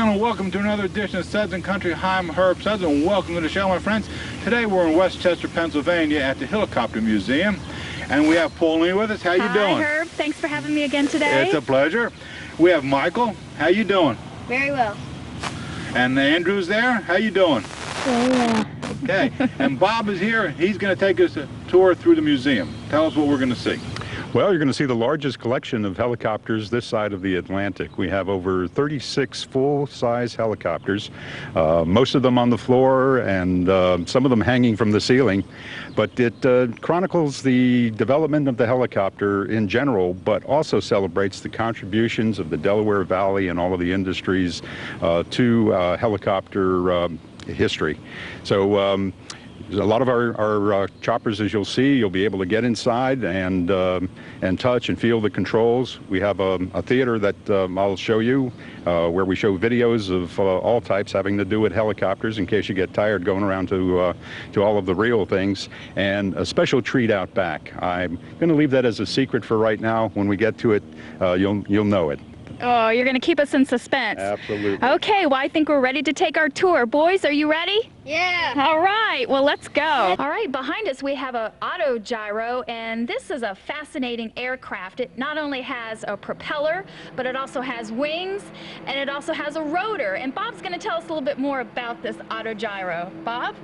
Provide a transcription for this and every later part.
gentlemen, welcome to another edition of Suds and Country. Hi, I'm Herb Suds, and welcome to the show, my friends. Today we're in Westchester, Pennsylvania at the Helicopter Museum, and we have Pauline with us. How you doing? Hi, Herb. Thanks for having me again today. It's a pleasure. We have Michael. How you doing? Very well. And Andrew's there. How you doing? Very well. Okay. And Bob is here. He's going to take us a tour through the museum. Tell us what we're going to see. Well, you're going to see the largest collection of helicopters this side of the Atlantic. We have over 36 full-size helicopters, most of them on the floor and some of them hanging from the ceiling. But it chronicles the development of the helicopter in general, but also celebrates the contributions of the Delaware Valley and all of the industries to helicopter history. So a lot of our choppers, as you'll see, you'll be able to get inside and touch and feel the controls. We have a theater that I'll show you where we show videos of all types having to do with helicopters in case you get tired going around to all of the real things, and a special treat out back. I'm going to leave that as a secret for right now. When we get to it, you'll know it. Oh, you're going to keep us in suspense. Absolutely. Okay, well, I think we're ready to take our tour. Boys, are you ready? Yeah. All right, well, let's go. All right, behind us we have an Autogyro, and this is a fascinating aircraft. It not only has a propeller, but it also has wings, and it also has a rotor. And Bob's going to tell us a little bit more about this Autogyro. Bob?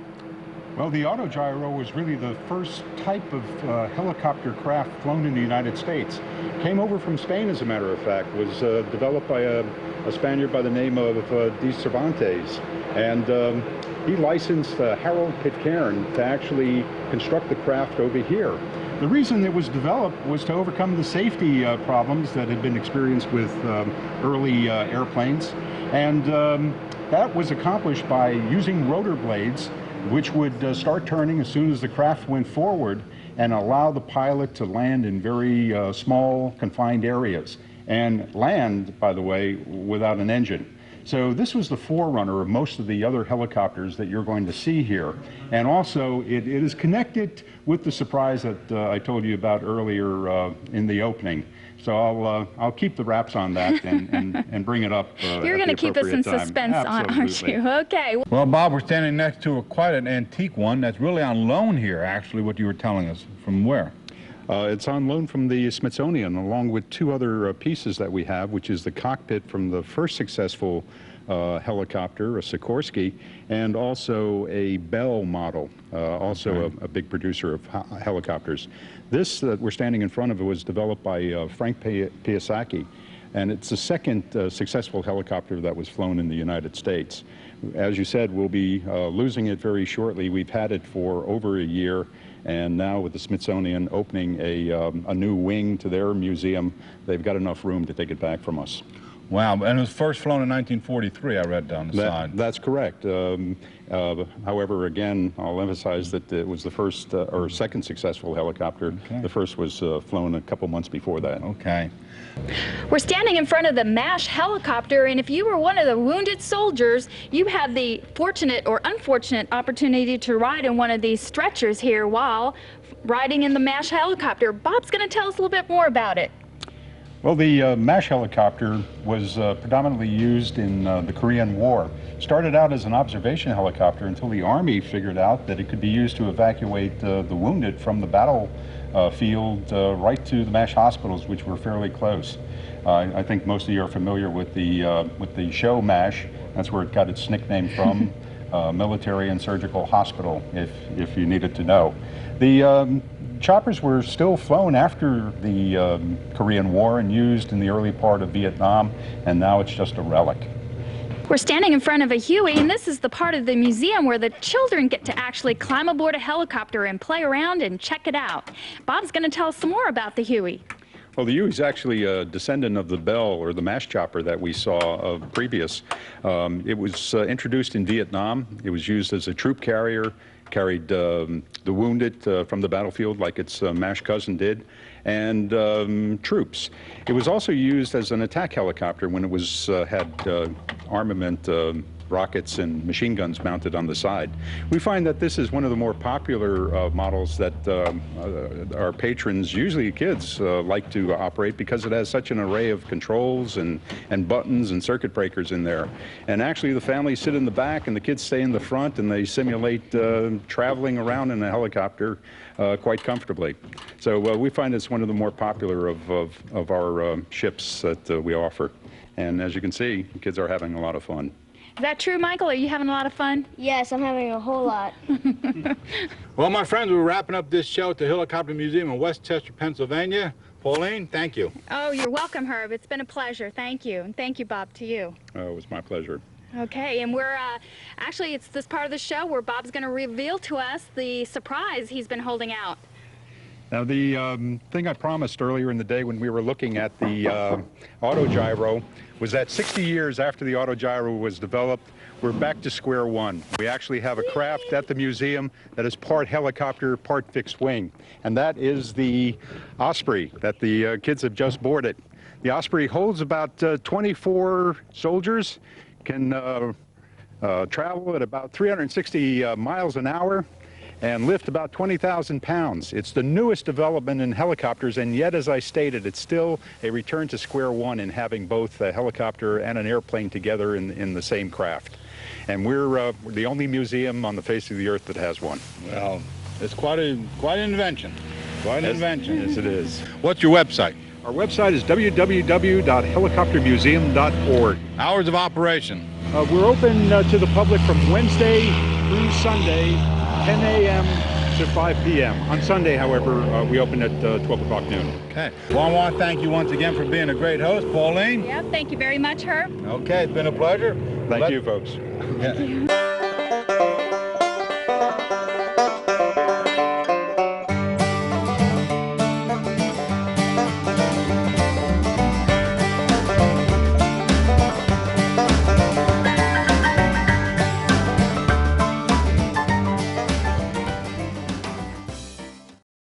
Well, the Autogyro was really the first type of helicopter craft flown in the United States. Came over from Spain, as a matter of fact, was developed by a Spaniard by the name of de Cervantes. And he licensed Harold Pitcairn to actually construct the craft over here. The reason it was developed was to overcome the safety problems that had been experienced with early airplanes. And that was accomplished by using rotor blades, which would start turning as soon as the craft went forward and allow the pilot to land in very small, confined areas. And land, by the way, without an engine. So this was the forerunner of most of the other helicopters that you're going to see here. And also, it is connected with the surprise that I told you about earlier in the opening. So I'll keep the wraps on that and bring it up. You're going to keep us in suspense, aren't you? Okay. Well, Bob, we're standing next to quite an antique one that's really on loan here, actually, what you were telling us. From where? It's on loan from the Smithsonian, along with two other pieces that we have, which is the cockpit from the first successful helicopter, a Sikorsky, and also a Bell model, also a big producer of helicopters. This that we're standing in front of was developed by Frank Piasecki, and it's the second successful helicopter that was flown in the United States. As you said, we'll be losing it very shortly. We've had it for over a year, and now with the Smithsonian opening a new wing to their museum, they've got enough room to take it back from us. Wow, and it was first flown in 1943, I read down the side. That's correct. However, again, I'll emphasize that it was the first or second successful helicopter. Okay. The first was flown a couple months before that. Okay. We're standing in front of the MASH helicopter, and if you were one of the wounded soldiers, you had the fortunate or unfortunate opportunity to ride in one of these stretchers here while riding in the MASH helicopter. Bob's going to tell us a little bit more about it. Well, the MASH helicopter was predominantly used in the Korean War. Started out as an observation helicopter until the Army figured out that it could be used to evacuate the wounded from the battlefield right to the MASH hospitals, which were fairly close. I think most of you are familiar with the show MASH. That's where it got its nickname from, Military and Surgical Hospital, if you needed to know. The choppers were still flown after the Korean War and used in the early part of Vietnam, and now it's just a relic. We're standing in front of a Huey, and this is the part of the museum where the children get to actually climb aboard a helicopter and play around and check it out. Bob's going to tell us some more about the Huey. Well, the Huey is actually a descendant of the Bell, or the MASH chopper that we saw previous. It was introduced in Vietnam. It was used as a troop carrier, carried the wounded from the battlefield like its MASH cousin did, and troops. It was also used as an attack helicopter when it was had armament rockets and machine guns mounted on the side. We find that this is one of the more popular models that our patrons, usually kids, like to operate because it has such an array of controls and buttons and circuit breakers in there. And actually the families sit in the back and the kids stay in the front, and they simulate traveling around in a helicopter quite comfortably. So we find it's one of the more popular of our ships that we offer. And as you can see, the kids are having a lot of fun. Is that true, Michael? Are you having a lot of fun? Yes, I'm having a whole lot. Well, my friends, we're wrapping up this show at the Helicopter Museum in West Chester, Pennsylvania. Pauline, thank you. Oh, you're welcome, Herb. It's been a pleasure. Thank you. And thank you, Bob, to you. It was my pleasure. Okay, and we're actually, it's this part of the show where Bob's going to reveal to us the surprise he's been holding out. Now, the thing I promised earlier in the day when we were looking at the Autogyro was that 60 years after the Autogyro was developed, we're back to square one. We actually have a craft at the museum that is part helicopter, part fixed wing, and that is the Osprey that the kids have just boarded. The Osprey holds about 24 soldiers, can travel at about 360 miles an hour, and lift about 20,000 pounds. It's the newest development in helicopters, and yet, as I stated, it's still a return to square one in having both a helicopter and an airplane together in the same craft. And we're the only museum on the face of the earth that has one. Well, it's quite an invention. Quite an invention. Yes, it is. What's your website? Our website is www.helicoptermuseum.org. Hours of operation? We're open to the public from Wednesday through Sunday, 10 a.m. to 5 p.m. On Sunday, however, we open at 12 o'clock noon. Okay. Well, I want to thank you once again for being a great host, Pauline. Yeah, thank you very much, Herb. Okay, it's been a pleasure. Thank you, folks. Yeah.